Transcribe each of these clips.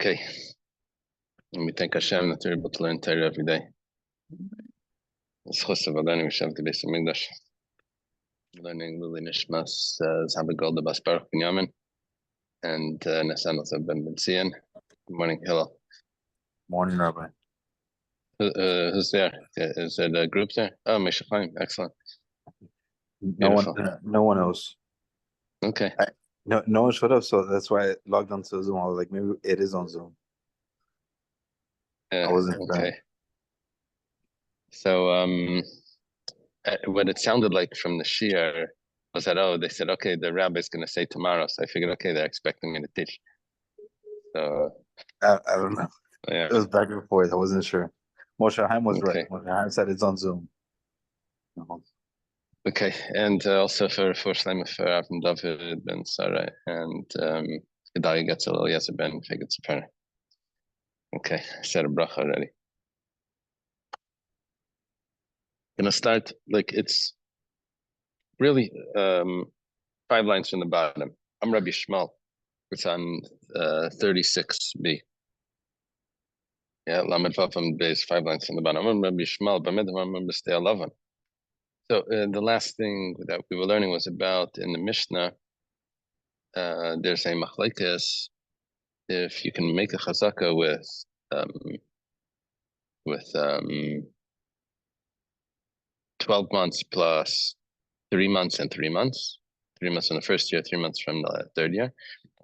Okay, and we thank Hashem that we're able to learn Torah every day. It's Choshev Adani Mishav to Beis Hamikdash. Learning Lili Nishmas Zabigol the Basra Daf and Nesanos of Ben Zion. Good morning, hello. Morning, Rabbi. Who's there? Is it a group there? Oh, Meshachim, excellent. Beautiful. No one else. Okay. No one showed up, so that's why I logged onto Zoom. I was like, maybe it is on Zoom. I wasn't okay. So, what it sounded like from the shiur was that, they said, okay, the rabbi's going to say tomorrow. So I figured, okay, they're expecting me to teach. So I don't know. Yeah. It was back and forth. I wasn't sure. Moshe Haim was Okay. right. Moshe Haim said it's on Zoom. Okay, and also for Shlomo for Avram David ben Sarah and Gedalia gets a little Yezer ben Figit Sefer. Okay, I said a bracha already. Gonna start like it's really 5 lines from the bottom. I'm Rabbi Shmuel. It's on 36b. Yeah, Lamed Vavam base 5 lines from the bottom. I'm Rabbi Shmuel. B'mid I'm Rabbi Stay 11. So the last thing that we were learning was about in the Mishnah. There's a machlekes if you can make a chazaka with 12 months plus 3 months and 3 months, 3 months in the first year, 3 months from the third year,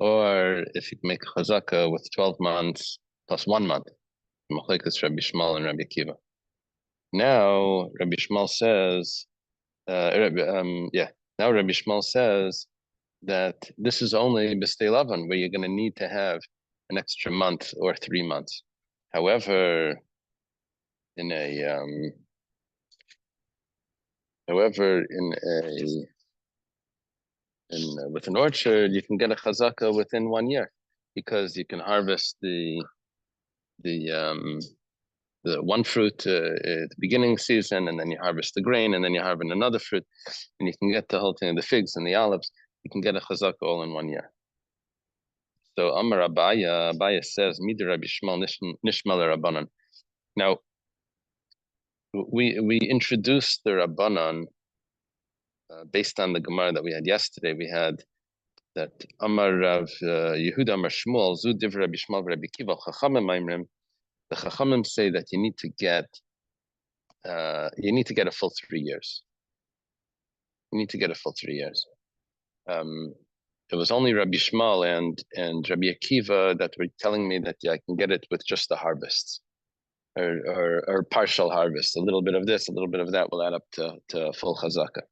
or if you can make a chazaka with 12 months plus 1 month. Machlekes Rabbi Shmuel and Rabbi Akiva. Now Rabbi Shmuel says, now Rabbi Shmuel says that this is only b'stei lavan, where you're going to need to have an extra month or 3 months. However, in a with an orchard, you can get a chazaka within 1 year, because you can harvest the one fruit at the beginning season, and then you harvest the grain, and then you harvest another fruit, and you can get the whole thing, the figs and the olives. You can get a chazaka all in 1 year. So Amar Abaya says, Midir Rabbi Shmuel Nishmal Rabbanan. Now, we introduced the Rabbanan based on the Gemara that we had yesterday. We had that Amar Rav Yehuda Amar Shmuel Zu Div Rabbi Shmuel Rabbi Kiva Chachamim Aimrim. The Chachamim say that you need to get a full 3 years. You need to get a full 3 years. It was only Rabbi Shmuel and Rabbi Akiva that were telling me that I can get it with just the harvests, or partial harvest. A little bit of this, a little bit of that will add up to full chazaka.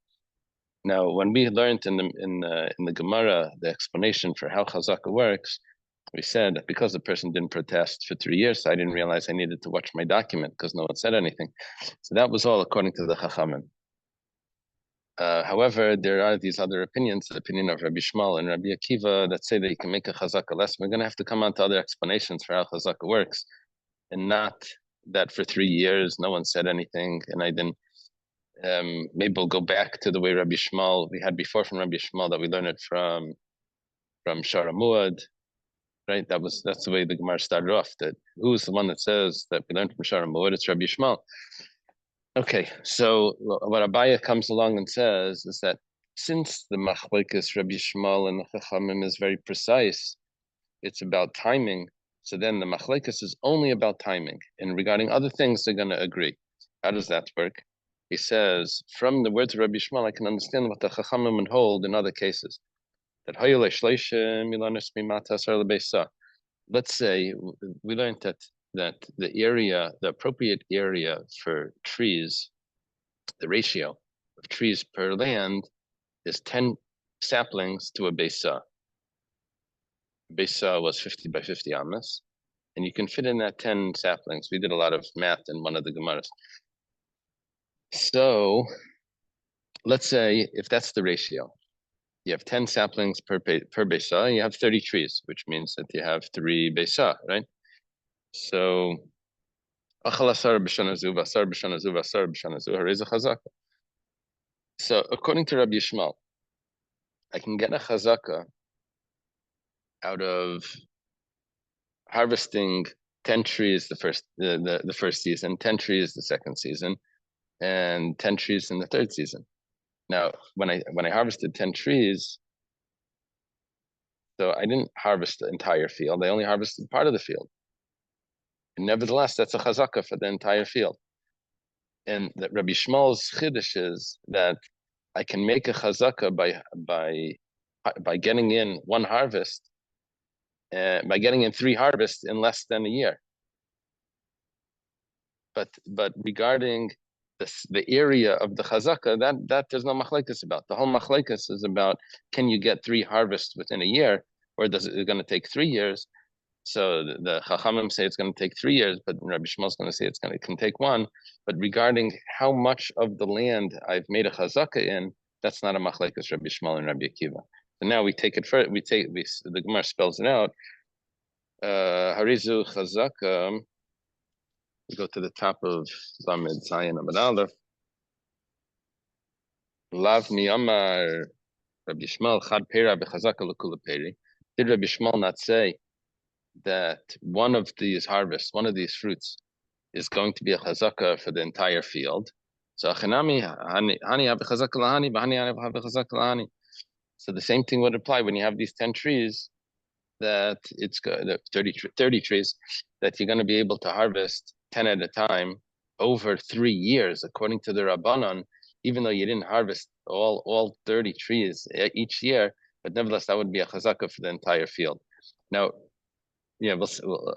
Now, when we learned in the Gemara the explanation for how chazaka works, we said that because the person didn't protest for 3 years, so I didn't realize I needed to watch my document because no one said anything. So that was all according to the Chachamim. However, there are these other opinions, the opinion of Rabbi Shmuel and Rabbi Akiva, that say that you can make a chazaka less. We're going to have to come on to other explanations for how chazaka works, and not that for 3 years no one said anything, and I didn't. Maybe we'll go back to the way Rabbi Shmuel we had before from Rabbi Shmuel, that we learned it from Shara Muad, right? That's the way the Gemara started off. That who's the one that says that we learned from Shara Muad? It's Rabbi Shmuel. Okay, so what Abaya comes along and says is that since the machlekes Rabbi Shmuel and the Chachamim is very precise, it's about timing. So then the machlekes is only about timing, and regarding other things they're going to agree. How does that work? He says, from the words of Rabbi Shmuel, I can understand what the Chachamim would hold in other cases. That let's say we learned that the appropriate area for trees, the ratio of trees per land is 10 saplings to a besa. Besa was 50 by 50 amas, and you can fit in that 10 saplings. We did a lot of math in one of the Gemaras. So let's say if that's the ratio, you have 10 saplings per besa, and you have 30 trees, which means that you have 3 besa, right? So so according to Rabbi Yishmael, I can get a chazaka out of harvesting 10 trees the first season, 10 trees the second season, and 10 trees in the third season. Now, when I harvested 10 trees, so I didn't harvest the entire field. I only harvested part of the field. And nevertheless, that's a chazaka for the entire field. And that Rabbi Shmuel's chiddush is that I can make a chazaka by getting in one harvest, by getting in 3 harvests in less than a year. But regarding the area of the chazaka, that there's no machlekes about. The whole machlekes is about, can you get 3 harvests within a year, or is it going to take 3 years? So the Chachamim say it's going to take 3 years, but Rabbi Shmuel is going to say it can take 1. But regarding how much of the land I've made a chazaka in, that's not a machlekes Rabbi Shmuel and Rabbi Akiva. So now we take it first. The Gemara spells it out. Harizu chazaka. We go to the top of Lamed Zayin Amud Aleph. Lav mi amar Rabbi Shmuel chad pera bechazaka lekula peri. Did Rabbi Shmuel not say that one of these harvests, one of these fruits, is going to be a chazaka for the entire field? So achinami hani bechazaka lahani, b'hani bechazaka lahani. So the same thing would apply when you have these 10 trees. That it's 30 trees that you're going to be able to harvest 10 at a time over 3 years, according to the Rabbanon, even though you didn't harvest all 30 trees each year, but nevertheless, that would be a chazaka for the entire field. Now, yeah,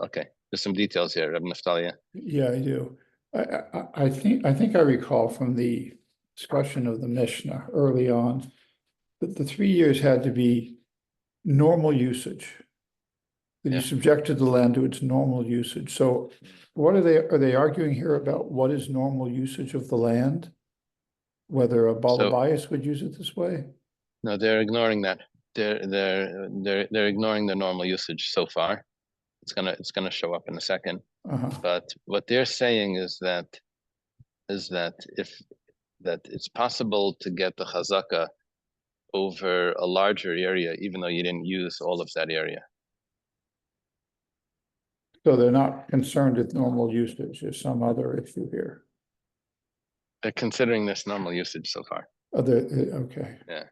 okay, there's some details here, Rabbi Naftali. Yeah, I do. I think I recall from the discussion of the Mishnah early on that the 3 years had to be normal usage. That you subjected the land to its normal usage. So what are they arguing here about what is normal usage of the land? Whether a Balabayas would use it this way? No, they're ignoring that. They're ignoring the normal usage so far. It's gonna show up in a second. But what they're saying is that it's possible to get the chazaka over a larger area, even though you didn't use all of that area. So they're not concerned with normal usage. There's some other issue here. They're considering this normal usage so far. Okay. Yeah.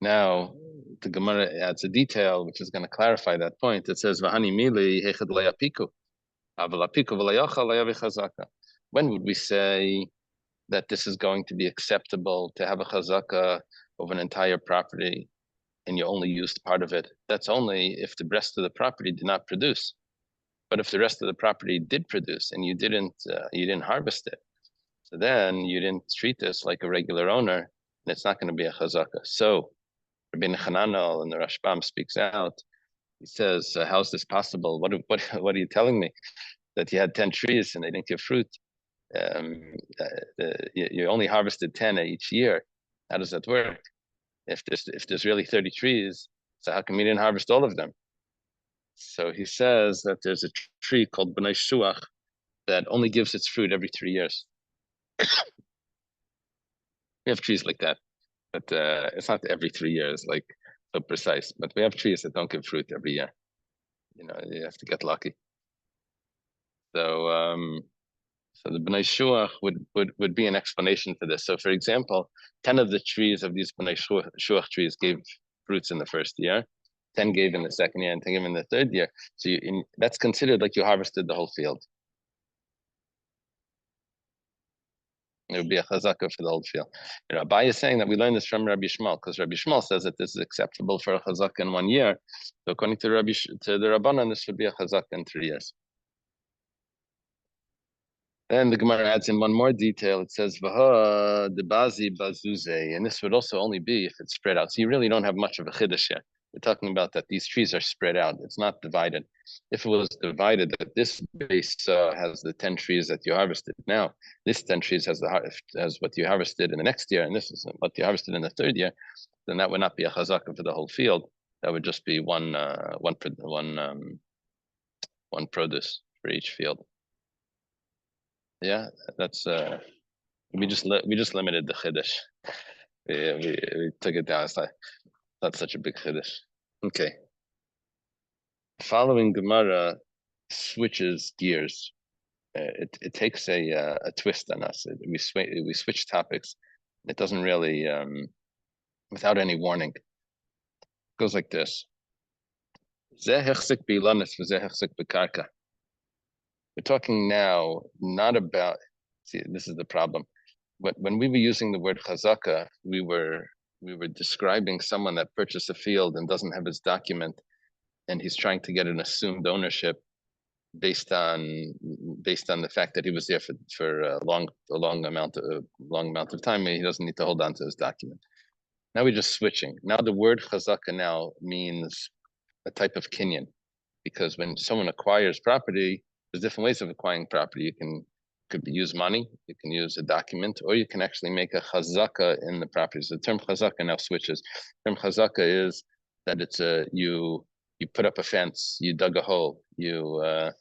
Now the Gemara adds a detail which is going to clarify that point. It says, "V'hani mili hechad layapiku, aval apiku v'layachal layavi." When would we say that this is going to be acceptable to have a chazaka of an entire property and you only used part of it? That's only if the rest of the property did not produce. But if the rest of the property did produce and you didn't harvest it, so then you didn't treat this like a regular owner, and it's not going to be a chazaka. So Rabbi Hananel and the Rashbam speaks out. He says, "How is this possible? What are you telling me? That you had 10 trees and they didn't give fruit? You only harvested 10 each year. How does that work? If there's really 30 trees, so how come you didn't harvest all of them?" So he says that there's a tree called B'nai Shuach that only gives its fruit every 3 years. We have trees like that, but it's not every 3 years, like so precise. But we have trees that don't give fruit every year. You have to get lucky. So the B'nai Shuach would be an explanation for this. So for example, 10 of the trees of these B'nai Shuach trees gave fruits in the first year. 10 gave in the second year and 10 gave in the third year. So that's considered like you harvested the whole field. It would be a chazaka for the whole field. Abai is saying that we learned this from Rabbi Shmuel, because Rabbi Shmuel says that this is acceptable for a chazaka in 1 year. So according to the Rabbanan, this would be a chazaka in 3 years. Then the Gemara adds in one more detail. It says, "V'ha debazi bazuze," and this would also only be if it's spread out. So you really don't have much of a chiddush here. We're talking about that these trees are spread out. It's not divided. If it was divided, that this base has the 10 trees that you harvested now, this 10 trees has what you harvested in the next year, and this is what you harvested in the third year, then that would not be a chazaka for the whole field. That would just be one produce for each field. Yeah, that's we just limited the chiddush. We took it down. It's not such a big chiddush. Okay. Following Gemara switches gears. It takes a twist on us. We switch topics. It doesn't really without any warning. It goes like this. We're talking now not about, see, this is the problem. When we were using the word chazaka, we were describing someone that purchased a field and doesn't have his document, and he's trying to get an assumed ownership based on the fact that he was there for a long amount of time, and he doesn't need to hold on to his document. Now we're just switching. Now the word chazaka now means a type of kinyan, because when someone acquires property, there's different ways of acquiring property. You could use money, you can use a document, or you can actually make a chazaka in the property. So the term chazaka now switches. The term chazaka is that it's you put up a fence, you dug a hole, you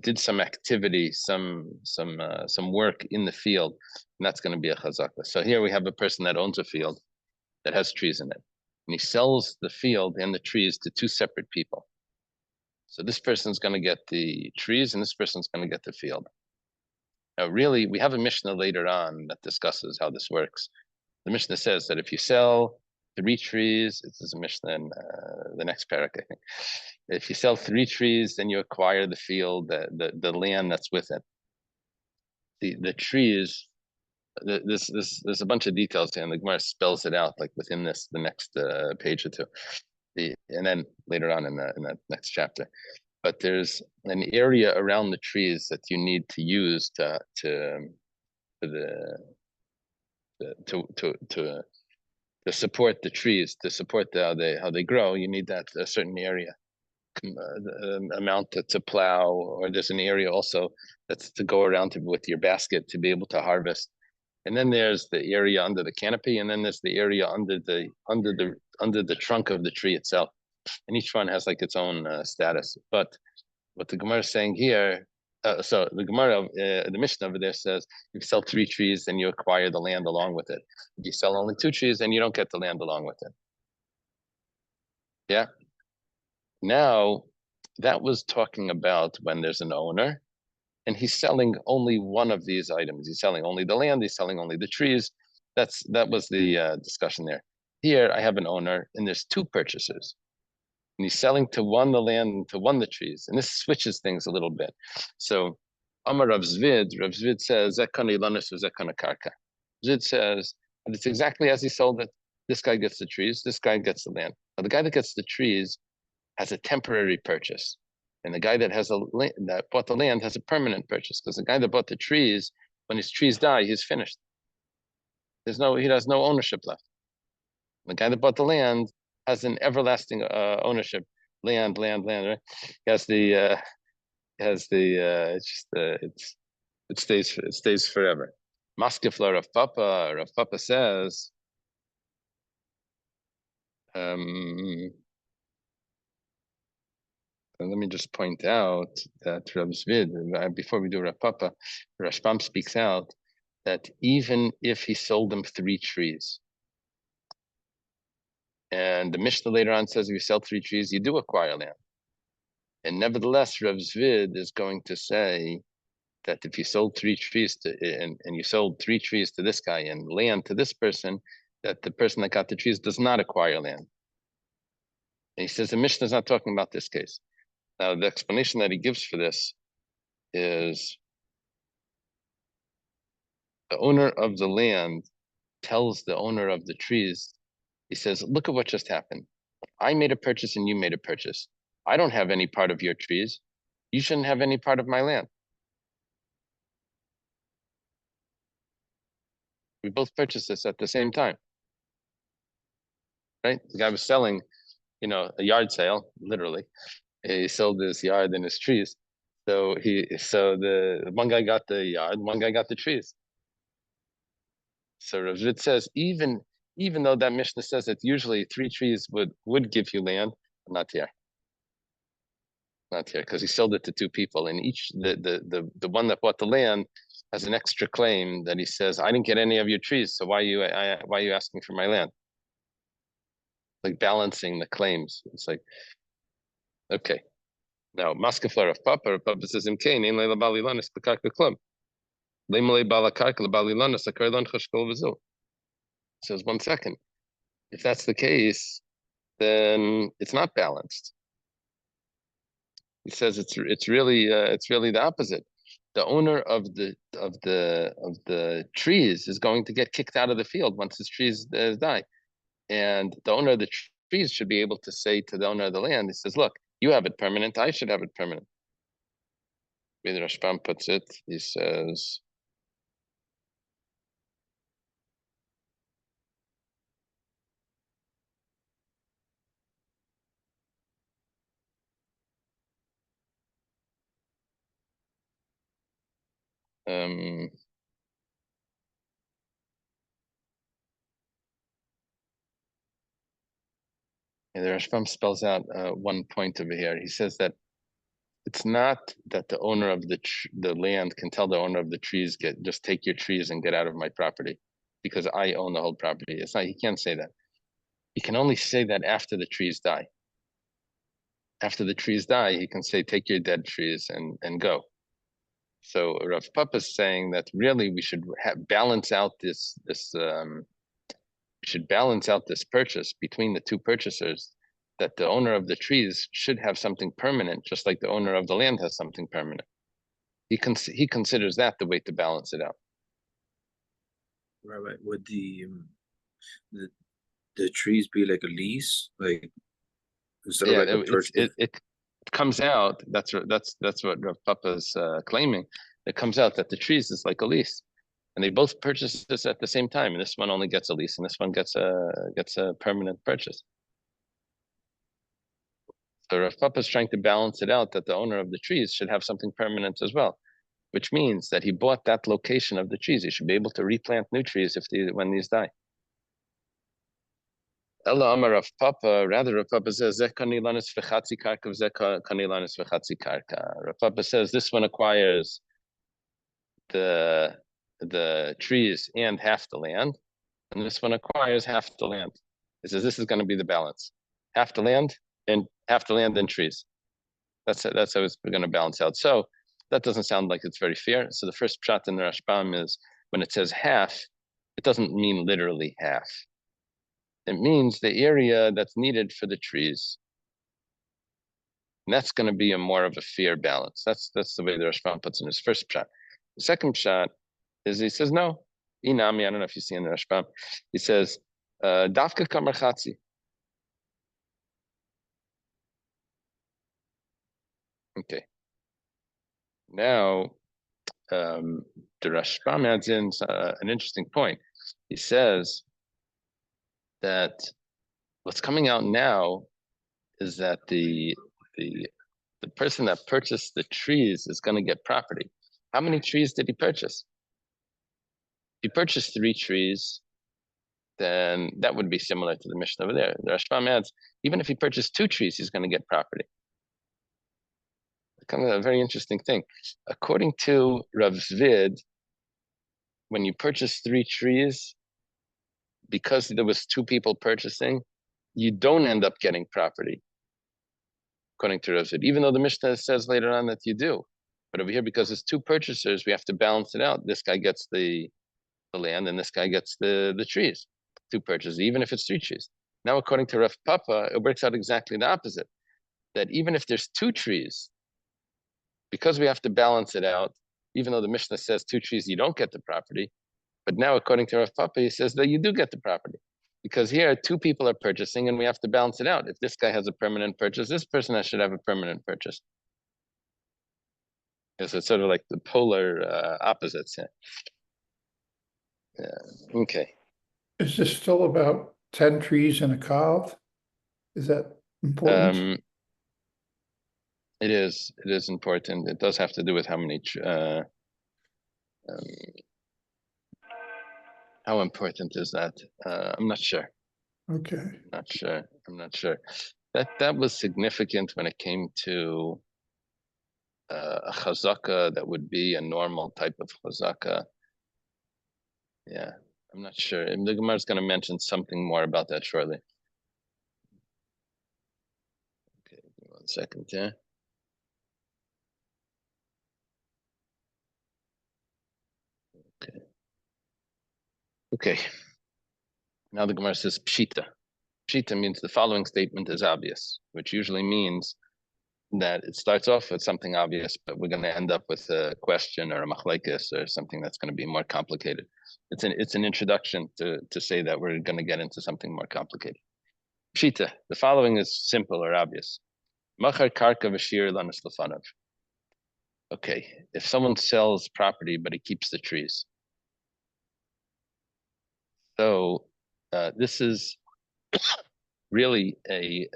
did some activity, some work in the field, and that's going to be a chazaka. So here we have a person that owns a field that has trees in it, and he sells the field and the trees to two separate people. So this person's going to get the trees, and this person's going to get the field. Now, really, we have a Mishnah later on that discusses how this works. The Mishnah says that if you sell 3 trees, this is a Mishnah in the next parak, I think. If you sell 3 trees, then you acquire the field, the land that's with it. The trees, there's a bunch of details here, and the Gemara spells it out like within the next page or two. And then later on in that next chapter. But there's an area around the trees that you need to use to support the trees, to support how they grow. You need that a certain area amount to plow, or there's an area also that's to go around with your basket to be able to harvest. And then there's the area under the canopy, and then there's the area under the trunk of the tree itself. And each one has like its own status. But what the Gemara is saying here, so the Gemara, the Mishnah over there says, if you sell 3 trees, then you acquire the land along with it. If you sell only 2 trees, then you don't get the land along with it. Yeah. Now, that was talking about when there's an owner, and he's selling only one of these items. He's selling only the land, he's selling only the trees. That was the discussion there. Here, I have an owner, and there's 2 purchasers. And he's selling to one the land and to one the trees. And this switches things a little bit. So Amar Rav Zvid says, Zekana Ilanis or Zekana Karka. Zvid says, and it's exactly as he sold it. This guy gets the trees, this guy gets the land. Now the guy that gets the trees has a temporary purchase. And the guy that bought the land has a permanent purchase, because the guy that bought the trees, when his trees die, he's finished. He has no ownership left. The guy that bought the land has an everlasting ownership, land, right? It stays forever. Maskefla Rav Papa says, let me just point out that Rav Zvid, before we do Rav Papa, Rashbam speaks out that even if he sold them 3 trees, and the Mishnah later on says if you sell 3 trees, you do acquire land. And nevertheless, Rav Zvid is going to say that if you sold 3 trees and you sold 3 trees to this guy and land to this person, that the person that got the trees does not acquire land. And he says the Mishnah is not talking about this case. Now, the explanation that he gives for this is the owner of the land tells the owner of the trees, he says, look at what just happened. I made a purchase and you made a purchase. I don't have any part of your trees. You shouldn't have any part of my land. We both purchased this at the same time. Right? The guy was selling, a yard sale, literally. He sold his yard and his trees. So the one guy got the yard, one guy got the trees. So Rav Zvid says, even though that Mishnah says that usually 3 trees would give you land, not here, because he sold it to 2 people, and each the one that bought the land has an extra claim that he says, I didn't get any of your trees, so why are you asking for my land? Like balancing the claims. It's like, okay. Now, maskeflar of Papa says imkain in leila balilanis b'karka klum. Leimalei balakarka lebalilanis akarlon chashkol v'zu. Says 1 second. If that's the case, then it's not balanced. He says it's really the opposite. The owner of the trees is going to get kicked out of the field once his trees die, and the owner of the trees should be able to say to the owner of the land, he says, "Look, you have it permanent. I should have it permanent." The way the Rashbam puts it, he says. Um, the Rashbam spells out one point over here. He says that it's not that the owner of the land can tell the owner of the trees, just take your trees and get out of my property because I own the whole property. It's not, he can't say that. He can only say that after the trees die. After the trees die, he can say, take your dead trees and go. So Rav Papa is saying that really we should balance out this purchase between the two purchasers, that the owner of the trees should have something permanent, just like the owner of the land has something permanent. He considers that the way to balance it out. Right. Would the trees be like a lease, like instead of like a purchase? It comes out. That's what Rav Papa's claiming. It comes out that the trees is like a lease, and they both purchase this at the same time. And this one only gets a lease, and this one gets a permanent purchase. So Rav Papa is trying to balance it out that the owner of the trees should have something permanent as well, which means that he bought that location of the trees. He should be able to replant new trees when these die. Ella Amar Rav Papa, rather Rav Papa says, Zeh kanilanis v'chatzi karka, v'zeh kanilanis v'chatzi karka. Rav Papa says this one acquires the trees and half the land, and this one acquires half the land. He says this is going to be the balance: half the land and trees. That's how it's going to balance out. So that doesn't sound like it's very fair. So the first pshat in the Rashbam is when it says half, it doesn't mean literally half. It means the area that's needed for the trees. And that's going to be more of a fair balance. That's the way the Rashbam puts in his first pshat. The second pshat is he says, no, inami, I don't know if you see in the Rashbam. He says, dafka kamar chatzi. Okay. Now, the Rashbam adds in an interesting point. He says that what's coming out now is that the person that purchased the trees is going to get property. How many trees did he purchase? If he purchased 3 trees, then that would be similar to the Mishnah over there. The Rashbam adds, even if he purchased 2 trees, he's going to get property. Kind of a very interesting thing. According to Rav Zvid, when you purchase 3 trees, because there was 2 people purchasing, you don't end up getting property. According to Rav Zvid, even though the Mishnah says later on that you do. But over here, because it's 2 purchasers, we have to balance it out. This guy gets the land and this guy gets the trees. 2 purchases, even if it's 3 trees. Now, according to Rav Papa, it works out exactly the opposite. That even if there's 2 trees, because we have to balance it out, even though the Mishnah says 2 trees, you don't get the property. But now, according to Rav Papa, he says that you do get the property. Because here, 2 people are purchasing and we have to balance it out. If this guy has a permanent purchase, this person should have a permanent purchase. So it's sort of like the polar opposites. Yeah. Okay. Is this still about 10 trees and a calf? Is that important? It is important. It does have to do with how many how important is that? I'm not sure. Okay. I'm not sure. That was significant when it came to a chazaka that would be a normal type of chazaka. Yeah, I'm not sure. And the Gemara is going to mention something more about that shortly. Okay, 1 second, yeah. Okay. Now the Gemara says pshita. Pshita means the following statement is obvious, which usually means that it starts off with something obvious, but we're going to end up with a question or a machlekes or something that's going to be more complicated. It's an introduction to say that we're going to get into something more complicated. Pshita, the following is simple or obvious. Machar karka v'shir lanas lefanav. Okay, if someone sells property but he keeps the trees. So this is really a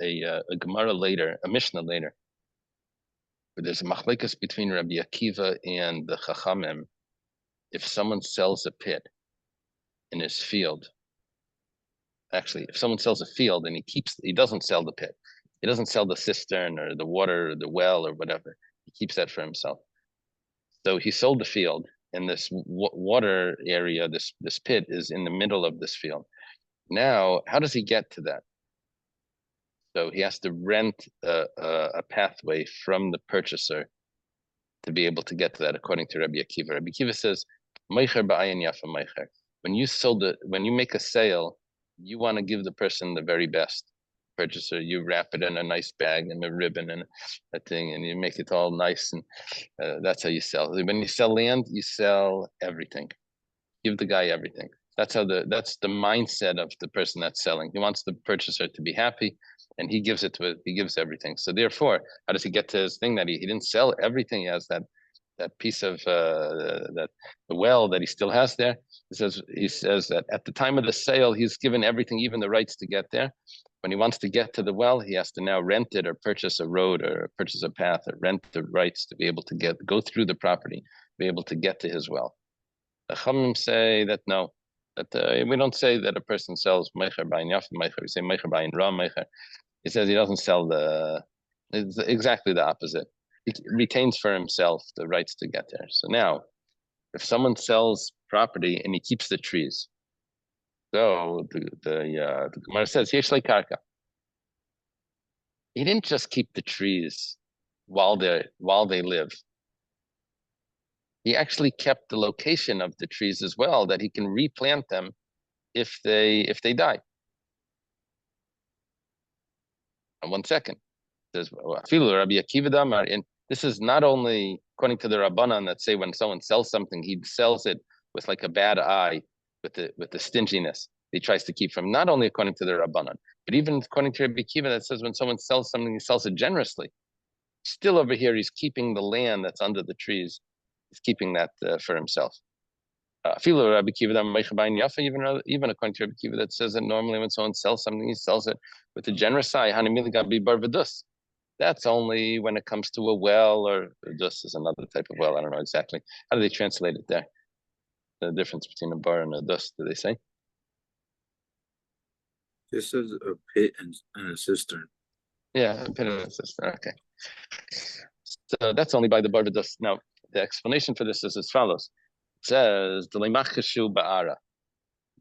Gemara later, a Mishnah later, where there's a machlekes between Rabbi Akiva and the Chachamim. If someone sells a pit in his field, actually, if someone sells a field and he doesn't sell the pit, he doesn't sell the cistern or the water or the well or whatever, he keeps that for himself. So he sold the field, and this water area, this pit is in the middle of this field. Now, how does he get to that? So he has to rent a pathway from the purchaser to be able to get to that, according to Rabbi Akiva. Rabbi Akiva says, "Meicher ba'ayin yafa meicher." When you make a sale, you want to give the person the very best. Purchaser, you wrap it in a nice bag and a ribbon and a thing, and you make it all nice, and that's how you sell. When you sell land, you sell everything. Give the guy everything. That's the mindset of the person that's selling. He wants the purchaser to be happy, and he gives everything. So therefore, how does he get to his thing that he didn't sell everything? He has that piece of the well that he still has there. He says that at the time of the sale, he's given everything, even the rights to get there. When he wants to get to the well, he has to now rent it or purchase a road or purchase a path or rent the rights to be able to go through the property, be able to get to his well. The Chachamim say that no, that we don't say that a person sells meicher b'ayin yaf meicher. We say meicher b'ayin ra meicher. He says he doesn't sell it's exactly the opposite. He retains for himself the rights to get there. So now, if someone sells property and he keeps the trees, so the Gemara says yesh karka. He didn't just keep the trees while they live. He actually kept the location of the trees as well, that he can replant them if they die. And 1 second. Says Rabbi Akiva Damar, and this is not only according to the Rabbanan that say when someone sells something, he sells it with like a bad eye, with the stinginess he tries to keep from. Not only according to the Rabbanan, but even according to Rabbi Akiva that says when someone sells something, he sells it generously. Still over here, he's keeping the land that's under the trees. He's keeping that for himself. Even according to Rabbi Akiva that says that normally when someone sells something, he sells it with a generous eye. That's only when it comes to a well, or dus is another type of well. I don't know exactly. How do they translate it there? The difference between a bar and a dus, do they say? This is a pit and a cistern. Yeah, a pit and a cistern. Okay. So that's only by the bar dus. Now, the explanation for this is as follows. It says,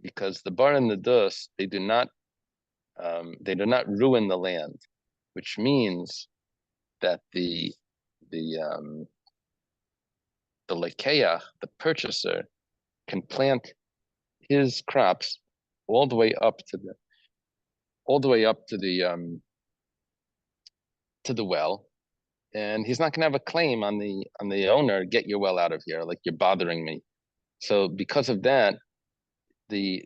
because the bar and the dus, they do not ruin the land, which means that the lekeach, the purchaser, can plant his crops all the way up to the well, and he's not going to have a claim on the owner. Get your well out of here, like you're bothering me. So because of that, the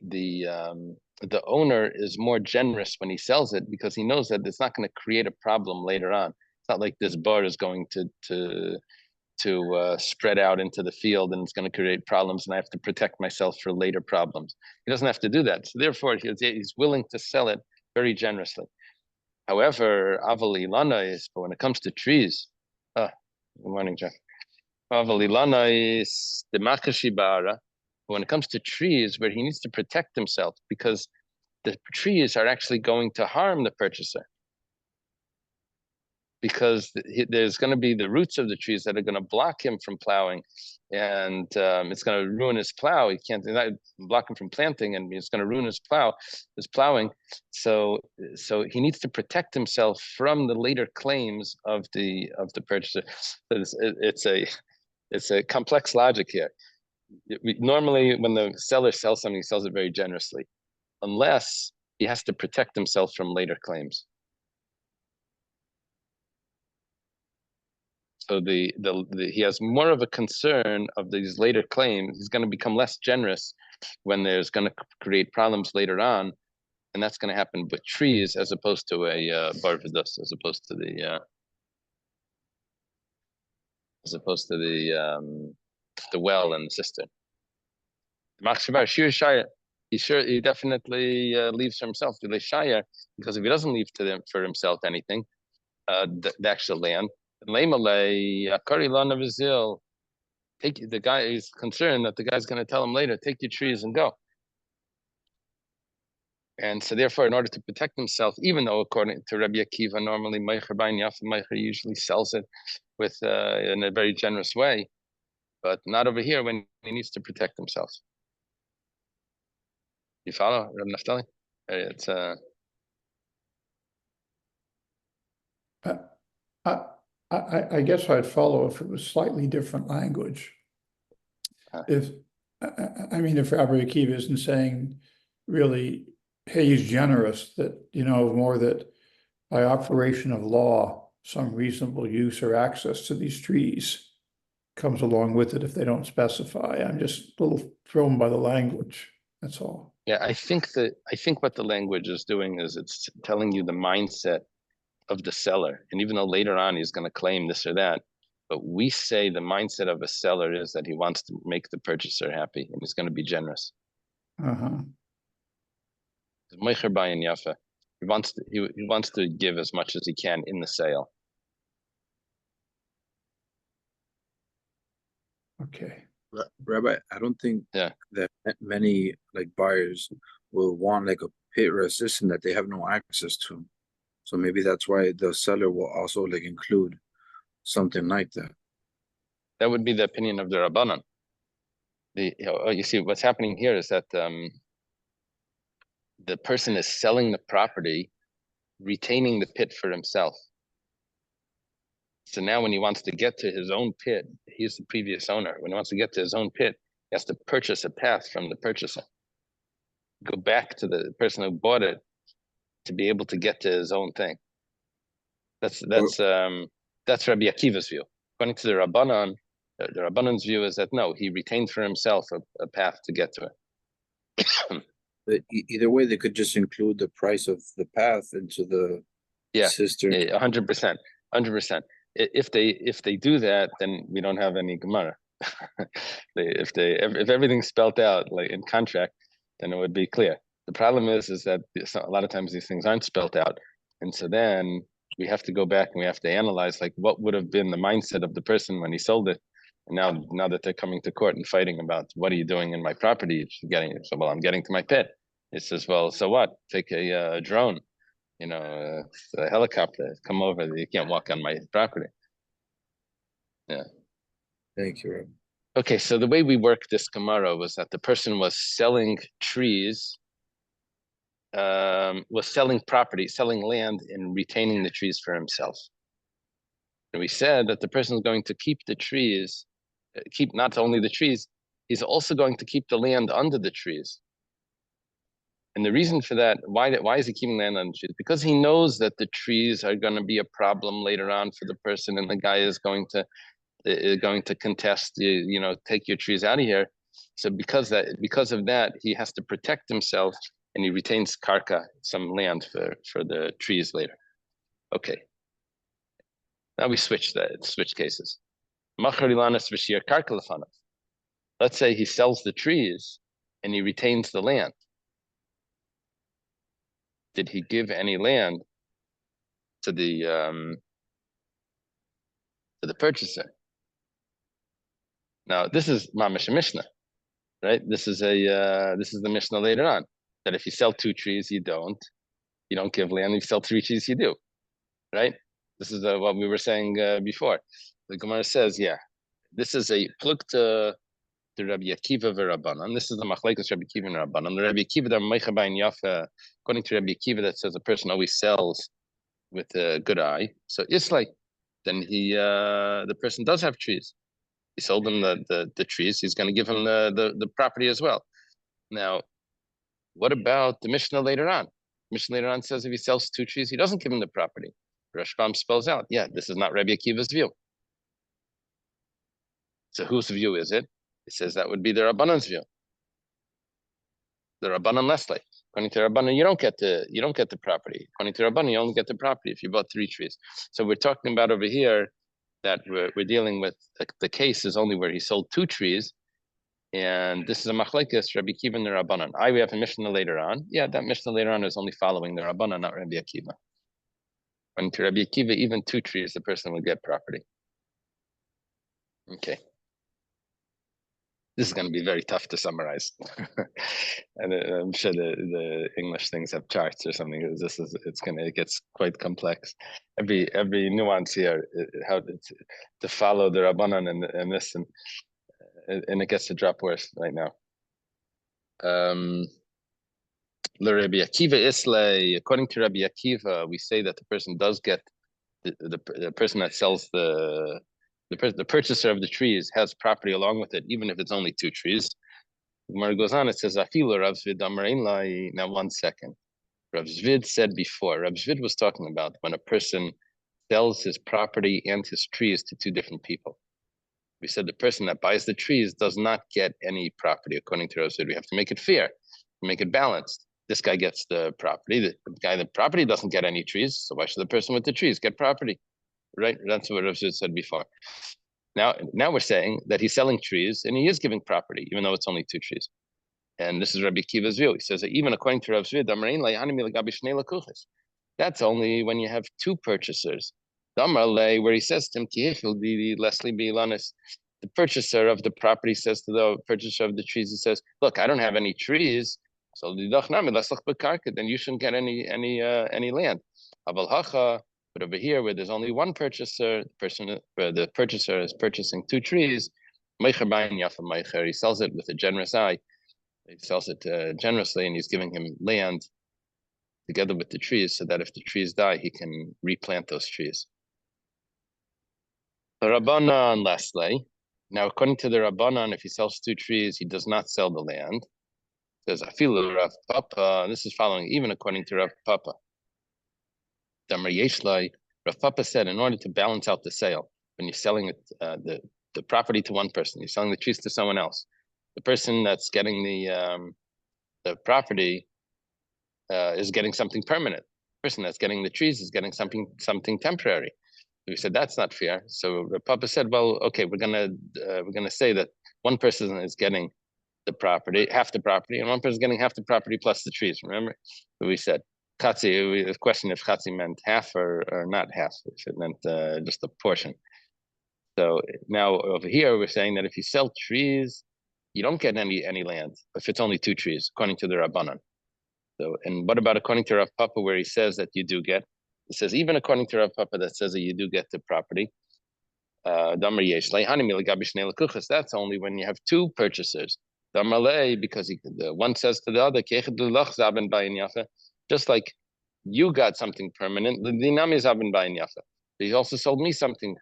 owner is more generous when he sells it, because he knows that it's not going to create a problem later on. It's not like this bar is going to spread out into the field and it's going to create problems, and I have to protect myself for later problems. He doesn't have to do that. So therefore, he's willing to sell it very generously. However, avali lana is, but when it comes to trees, good morning, Jeff. Avali lana is the makashi bara. When it comes to trees, where he needs to protect himself, because the trees are actually going to harm the purchaser, because there's going to be the roots of the trees that are going to block him from plowing, and it's going to ruin his plow. He can't block him from planting, and it's going to ruin his plowing. So he needs to protect himself from the later claims of the purchaser. It's a complex logic here. Normally, when the seller sells something, he sells it very generously, unless he has to protect himself from later claims. So he has more of a concern of these later claims. He's going to become less generous when there's going to create problems later on, and that's going to happen with trees as opposed to a barvidus, as opposed to the well and the cistern. He definitely leaves for himself because if he doesn't leave to them for himself anything, the actual land, the guy is concerned that the guy's going to tell him later, take your trees and go. And so therefore, in order to protect himself, even though according to Rabbi Akiva, normally Meicher Bain Yafa Meicher usually sells it with in a very generous way, but not over here when he needs to protect himself. You follow, Rabbi Naftali? It's I guess I'd follow if it was slightly different language. If I mean, if Rabbi Akiva isn't saying really, hey, he's generous, that more that by operation of law, some reasonable use or access to these trees comes along with it if they don't specify. I'm just a little thrown by the language. That's all. Yeah, I think what the language is doing is it's telling you the mindset of the seller. And even though later on he's going to claim this or that, but we say the mindset of a seller is that he wants to make the purchaser happy and he's going to be generous. Meicher Bayin Yafa. He wants to give as much as he can in the sale. Okay. Rabbi, I don't think that many buyers will want a pit or a system that they have no access to. So maybe that's why the seller will also include something like that. That would be the opinion of the Rabbanan. You see, what's happening here is that the person is selling the property, retaining the pit for himself. So now when he wants to get to his own pit, he's the previous owner. When he wants to get to his own pit, he has to purchase a path from the purchaser. Go back to the person who bought it to be able to get to his own thing. That's Rabbi Akiva's view. According to the Rabbanan's view is that no, he retained for himself a path to get to it. But either way, they could just include the price of the path into the cistern. 100%. If they do that, then we don't have any Gemara. if everything's spelt out in contract, then it would be clear. The problem is that a lot of times these things aren't spelt out, and so then we have to go back and we have to analyze what would have been the mindset of the person when he sold it. And now that they're coming to court and fighting about what are you doing in my property, I'm getting to my pit. It says, well, so what? Take a drone, a helicopter, come over. You can't walk on my property. Yeah. Thank you, Rob. Okay, so the way we work this Gemara was that the person was selling trees, was selling property, selling land, and retaining the trees for himself. And we said that the person is going to keep the trees, keep not only the trees, he's also going to keep the land under the trees. And the reason for that, why is he keeping land under the trees? Because he knows that the trees are going to be a problem later on for the person, and the guy is going to contest, take your trees out of here. So because of that, he has to protect himself, and he retains karka, some land for the trees later. Okay. Now we switch cases. Let's say he sells the trees and he retains the land. Did he give any land to the purchaser? Now this is Mamash Mishnah, right? This is the Mishnah later on, that if you sell 2 trees, you don't give land. If you sell 3 trees, you do, right? This is what we were saying before. The Gemara says, this is a plukta to Rabbi Akiva v'Rabbanan. This is the machlekes Rabbi Akiva and Rabbanan. The Rabbi Akiva, the Meicher Bain Yafa, according to Rabbi Akiva, that says a person always sells with a good eye. So it's then the person does have trees. He sold him the trees. He's going to give him the property as well. Now, what about the Mishnah later on? Mishnah later on says if he sells 2 trees, he doesn't give him the property. Rashbam spells out, yeah, this is not Rabbi Akiva's view. So whose view is it? It says that would be the Rabbanan's view. The Rabbanan Leslie. According to Rabbanan, you don't get the property. According to Rabbanan, you only get the property if you bought 3 trees. So we're talking about over here that we're dealing with the case is only where he sold 2 trees. And this is a machlekes, Rabbi Akiva and the Rabbanan. We have a Mishnah later on. Yeah, that Mishnah later on is only following the Rabbanan, not Rabbi Akiva. And to Rabbi Akiva, even 2 trees, the person would get property. Okay. This is going to be very tough to summarize. And I'm sure the English things have charts or something. It gets quite complex. Every nuance here, how to follow the Rabbanan and this, and it gets to drop worse right now. Rabbi Akiva Islay, according to Rabbi Akiva, we say that the person does get the person that sells the purchaser of the trees has property along with it, even if it's only 2 trees. Gemara goes on, it says, Afilu Rav Zvid Amar Ein Lai. Now 1 second. Rav Zvid said before, Rav Zvid was talking about when a person sells his property and his trees to 2 different people. We said the person that buys the trees does not get any property. According to Rav Zvid, we have to make it fair, make it balanced. This guy gets the property. The guy the property doesn't get any trees, so why should the person with the trees get property? Right? That's what Rav Zvid said before. Now we're saying that he's selling trees and he is giving property, even though it's only 2 trees. And this is Rabbi Akiva's view. He says that even according to Rav Zvid, that's only when you have 2 purchasers. Where he says to him, the purchaser of the property says to the purchaser of the trees, he says, look, I don't have any trees, so then you shouldn't get any land. But over here, where there's only 1 purchaser, the purchaser is purchasing 2 trees, he sells it with a generous eye. He sells it generously, and he's giving him land together with the trees, so that if the trees die, he can replant those trees. The Rabbanan lastly. Now, according to the Rabbanan, if he sells 2 trees, he does not sell the land. It says, Afilu Rav Papa. This is following even according to Rav Papa. Damar Yeshlai, Rav Papa said, in order to balance out the sale, when you're selling it, the property to one person, you're selling the trees to someone else. The person that's getting the property is getting something permanent. The person that's getting the trees is getting something temporary. We said that's not fair. So Rav Papa said, well, okay, we're gonna say that one person is getting the property, half the property, and one person is getting half the property plus the trees. Remember, we said Chatzi. The question if Chatzi meant half or not half, if it meant just a portion. So now over here we're saying that if you sell trees, you don't get any land if it's only 2 trees, according to the Rabbanan. So, and what about according to Rav Papa, where he says that you do get? He says even according to Rav Papa that says that you do get the property. That's only when you have 2 purchasers. Because the one says to the other, just like you got something permanent, he also sold me something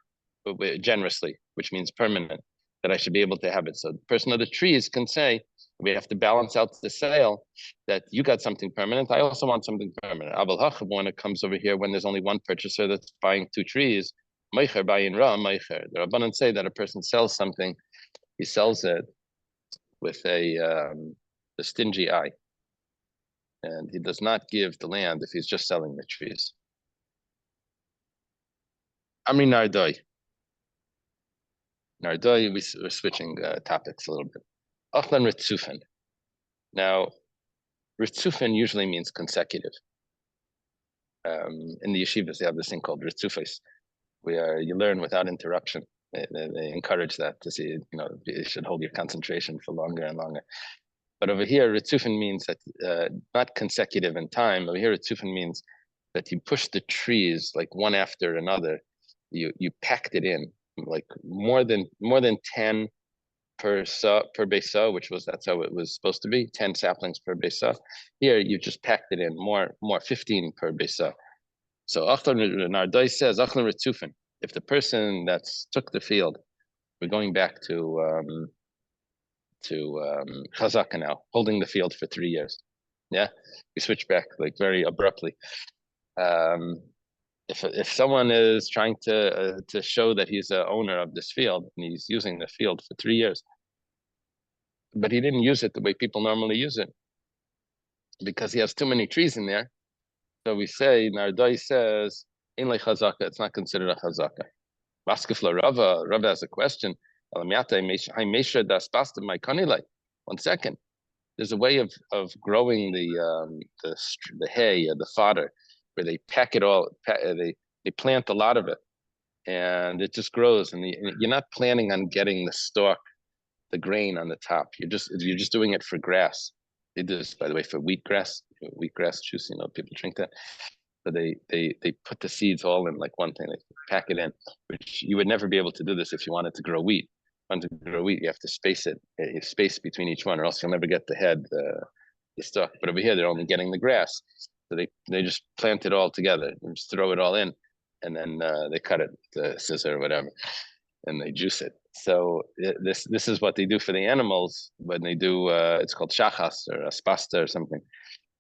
generously, which means permanent, that I should be able to have it. So the person of the trees can say, we have to balance out the sale, that you got something permanent, I also want something permanent. When it comes over here, when there's only 1 purchaser that's buying 2 trees, the Rabbanan say that a person sells something, he sells it with a stingy eye, and he does not give the land if he's just selling the trees. Amri Nardoi. Nardoi, we're switching topics a little bit. Achlan Ritzufen. Now, Ritzufen usually means consecutive. In the yeshivas, they have this thing called Ritzufes, where you learn without interruption. They encourage that to see, you should hold your concentration for longer and longer. But over here, Ritzufen means that not consecutive in time. Over here, Ritzufen means that you push the trees like one after another. You packed it in like more than 10 per besa, that's how it was supposed to be, 10 saplings per besa. Here you just packed it in more 15 per besa. So Achlan Nardai says Achlan Ritzufen. If the person that's took the field We're going back to Chazaka now, holding the field for 3 years. Yeah, we switch back like very abruptly. If someone is trying to show that he's the owner of this field and he's using the field for 3 years, but he didn't use it the way people normally use it because he has too many trees in there. So we say, Nardai says, in le chazaka, it's not considered a chazaka. Baskefla Rava has a question. 1 second. There's a way of growing the hay or the fodder where they pack it all, they plant a lot of it and it just grows, and you're not planning on getting the stalk, the grain on the top. You're just doing it for grass. They do this, by the way, for wheatgrass juice. People drink that. So they put the seeds all in like one thing. They pack it in, which you would never be able to do this if you wanted to grow wheat. To grow wheat, you have to space it. You space between each one, or else you'll never get the head, the stalk. But over here, they're only getting the grass. So they just plant it all together and just throw it all in, and then they cut it with the scissor or whatever, and they juice it. So this is what they do for the animals when they do. It's called shachas or aspasta or something.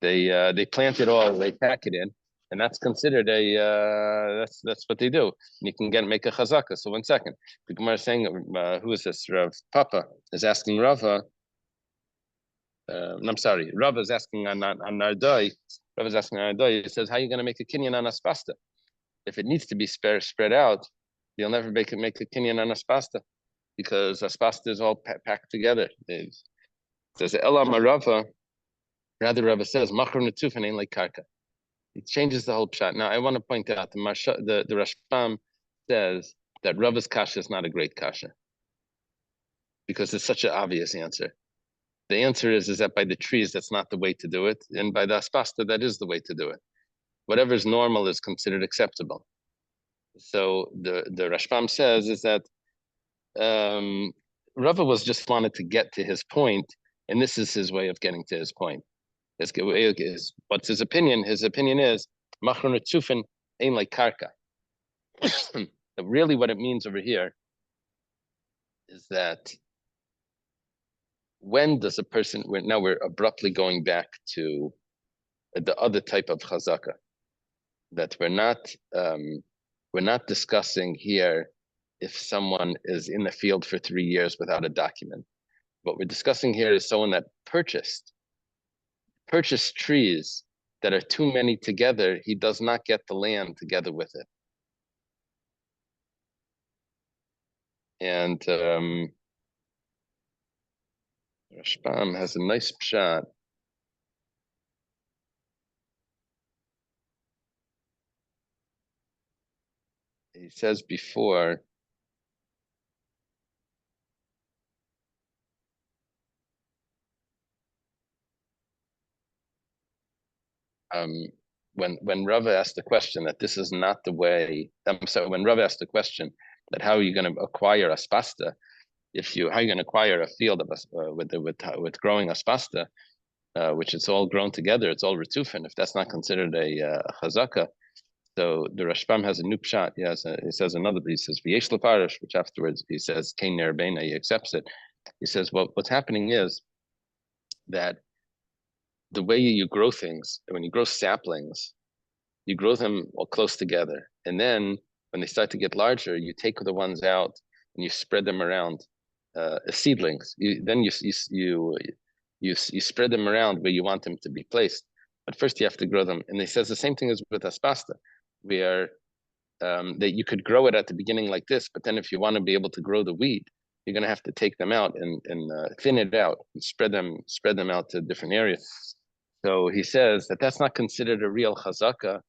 They plant it all, they pack it in, and that's considered that's what they do. And you can make a chazaka. So 1 second, the Gemara is saying, who is this? Rav Papa is asking Rava. I'm sorry, Rava is asking on Nardai. Rava is asking on Nardai. He says, how are you going to make a kinyan on aspasta? If it needs to be spread out, you'll never make a kinyan on aspasta because aspasta is all packed together. It says Elam Rava. Rather, Rava says, Machar Netufan ain't like karka. It changes the whole pshat. Now, I want to point out the Rashbam says that Rava's kasha is not a great kasha because it's such an obvious answer. The answer is that by the trees, that's not the way to do it. And by the aspasta, that is the way to do it. Whatever is normal is considered acceptable. So the Rashbam says is that Rava was just wanted to get to his point, and this is his way of getting to his point. What's his opinion? His opinion is Machron Tzufin ain't like karka. Really, what it means over here is that when does a person? Now we're abruptly going back to the other type of chazaka that we're not discussing here. If someone is in the field for 3 years without a document, what we're discussing here is someone that purchased trees that are too many together. He does not get the land together with it. And Rashbam has a nice pshat. He says before, when Rava asked the question that this is not the way. I'm sorry, when Rava asked the question that how are you going to acquire aspasta? How are you going to acquire a field of with growing aspasta, which it's all grown together, it's all retufin. If that's not considered a chazaka, so the Rashbam has a new pshat. He says another. He says v'yesh leparish, which afterwards he says kein nerbeina. He accepts it. He says, well, what's happening is that the way you grow things, when you grow saplings, you grow them all close together, and then when they start to get larger, you take the ones out and you spread them around as seedlings. Then you spread them around where you want them to be placed. But first you have to grow them. And he says the same thing as with aspasta, where that you could grow it at the beginning like this, but then if you want to be able to grow the weed, you're going to have to take them out and thin it out and spread them out to different areas. So he says that that's not considered a real chazaka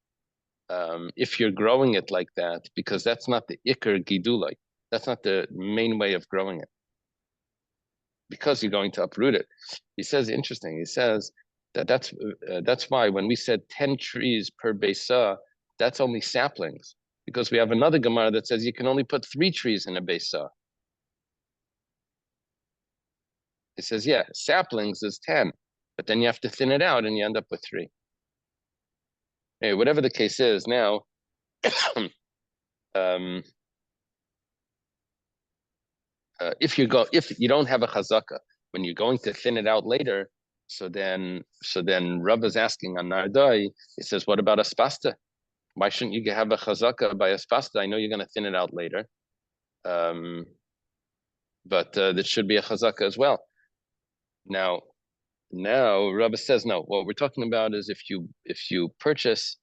if you're growing it like that, because that's not the ikar gidulai. That's not the main way of growing it, because you're going to uproot it. He says, interesting. He says that's why when we said 10 trees per besa, that's only saplings, because we have another Gemara that says you can only put 3 trees in a besa. He says, yeah, saplings is 10, but then you have to thin it out and you end up with 3. Anyway, whatever the case is, now if you don't have a chazaka, when you're going to thin it out later, so then Rav is asking on Nardai, he says, what about aspasta? Why shouldn't you have a chazaka by aspasta? I know you're going to thin it out later. But there should be a chazaka as well. Now Rabbi says no. What we're talking about is if you purchase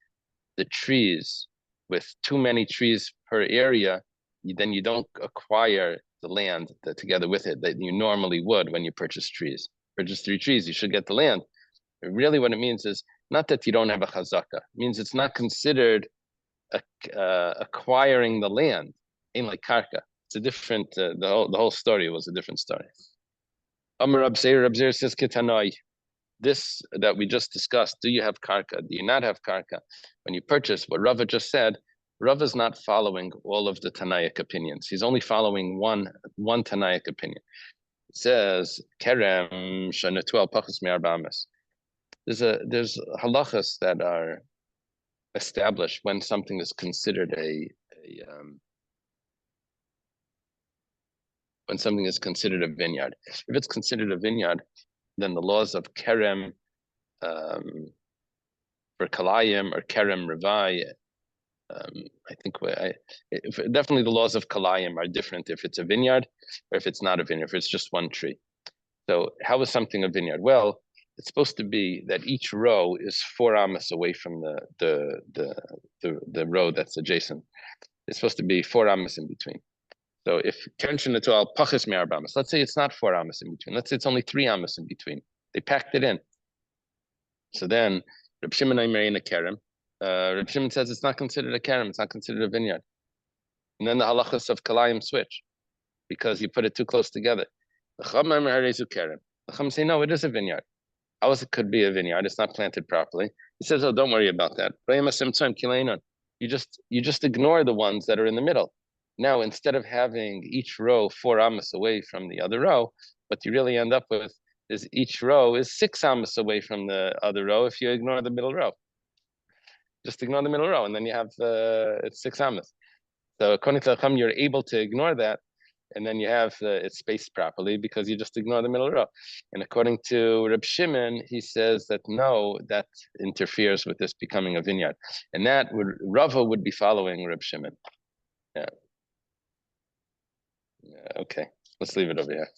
the trees with too many trees per area, then you don't acquire the land together with it that you normally would when you purchase trees. Purchase 3 trees, you should get the land. But really, what it means is not that you don't have a chazaka. It means it's not considered acquiring the land. Ain't like karka. It's a different. The whole story was a different story. Amar Rab Zeir says Kitanoi. This that we just discussed, do you have karka? Do you not have karka? When you purchase, what Rava just said, Rava is not following all of the Tanaic opinions. He's only following one Tanaic opinion. It says Kerem Shanatuel Pachas Me'arbamas. There's halachas that are established when something is considered when something is considered a vineyard. If it's considered a vineyard, then the laws of Kerem for Kalayim or Kerem Revai, I think definitely the laws of Kalayim are different if it's a vineyard or if it's not a vineyard, if it's just one tree. So how is something a vineyard? Well, it's supposed to be that each row is 4 amas away from the row that's adjacent. It's supposed to be 4 amas in between. So if Kenshin Pachis Me'arbamas, let's say it's not 4 amas in between. Let's say it's only 3 amas in between. They packed it in. So then Reb Shimon Aimer in a kerem. Reb Shimon says it's not considered a kerem, it's not considered a vineyard. And then the halachas of Kalayim switch because you put it too close together. The Chacham say no, it is a vineyard. How is it could be a vineyard? It's not planted properly. He says, oh, don't worry about that. You just ignore the ones that are in the middle. Now, instead of having each row 4 amas away from the other row, what you really end up with is each row is 6 amas away from the other row if you ignore the middle row. Just ignore the middle row, and then you have it's 6 amas. So according to Chacham, you're able to ignore that, and then you have it's spaced properly because you just ignore the middle row. And according to Reb Shimon, he says that no, that interferes with this becoming a vineyard, and that Rava would be following Reb Shimon. Yeah. Okay, let's leave it over here.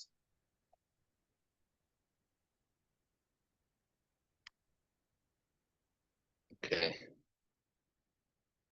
Okay.